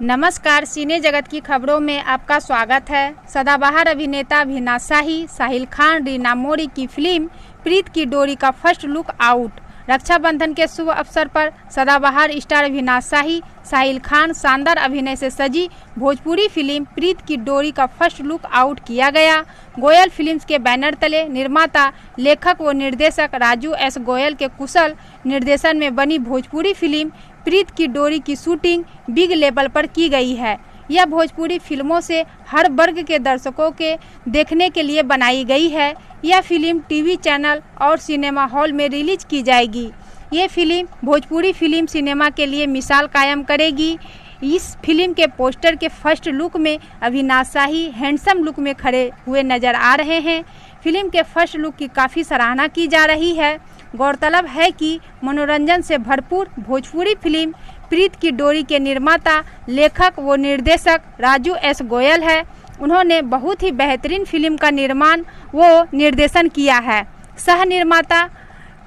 नमस्कार, सिने जगत की खबरों में आपका स्वागत है। सदाबहार अभिनेता अविनाश शाही, साहिल खान, रीना मोरी की फिल्म प्रीत की डोरी का फर्स्ट लुक आउट। रक्षाबंधन के शुभ अवसर पर सदाबहार स्टार अविनाश शाही, साहिल खान शानदार अभिनय से सजी भोजपुरी फिल्म प्रीत की डोरी का फर्स्ट लुक आउट किया गया। गोयल फिल्म्स के बैनर तले निर्माता, लेखक व निर्देशक राजू एस गोयल के कुशल निर्देशन में बनी भोजपुरी फिल्म प्रीत की डोरी की शूटिंग बिग लेवल पर की गई है। यह भोजपुरी फिल्मों से हर वर्ग के दर्शकों के देखने के लिए बनाई गई है। यह फिल्म टीवी चैनल और सिनेमा हॉल में रिलीज की जाएगी। ये फिल्म भोजपुरी फिल्म सिनेमा के लिए मिसाल कायम करेगी। इस फिल्म के पोस्टर के फर्स्ट लुक में अविनाश शाही हैंडसम लुक में खड़े हुए नजर आ रहे हैं। फिल्म के फर्स्ट लुक की काफ़ी सराहना की जा रही है। गौरतलब है कि मनोरंजन से भरपूर भोजपुरी फिल्म प्रीत की डोरी के निर्माता, लेखक व निर्देशक राजू एस गोयल है। उन्होंने बहुत ही बेहतरीन फिल्म का निर्माण व निर्देशन किया है। सह निर्माता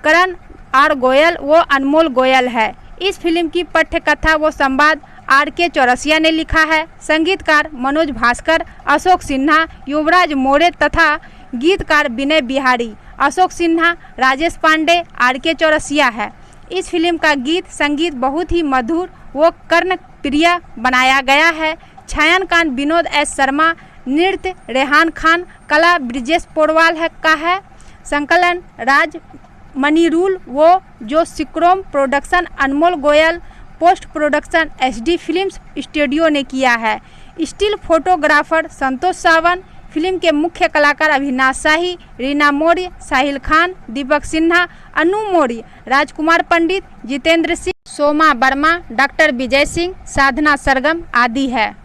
करण आर गोयल व अनमोल गोयल है। इस फिल्म की पटकथा व संवाद RK चौरसिया ने लिखा है। संगीतकार मनोज भास्कर, अशोक सिन्हा, युवराज मोरे तथा गीतकार विनय बिहारी, अशोक सिन्हा, राजेश पांडे, RK चौरसिया है। इस फिल्म का गीत संगीत बहुत ही मधुर व कर्णप्रिय बनाया गया है। छायांकन विनोद एस शर्मा, नृत्य रेहान खान, कला ब्रिजेश पोरवाल का है। संकलन राज मनीरूल व जो सिक्रोम production Anmol Goyal, post production SD films studio ने किया है। Still photographer Santosh Sawan. Film के मुख्य कलाकार अविनाश शाही, रीना मोरी, साहिल खान, दीपक सिन्हा, अनु मोरी, राजकुमार पंडित, जितेंद्र सिंह, सोमा वर्मा, डॉक्टर विजय सिंह, साधना सरगम आदि है।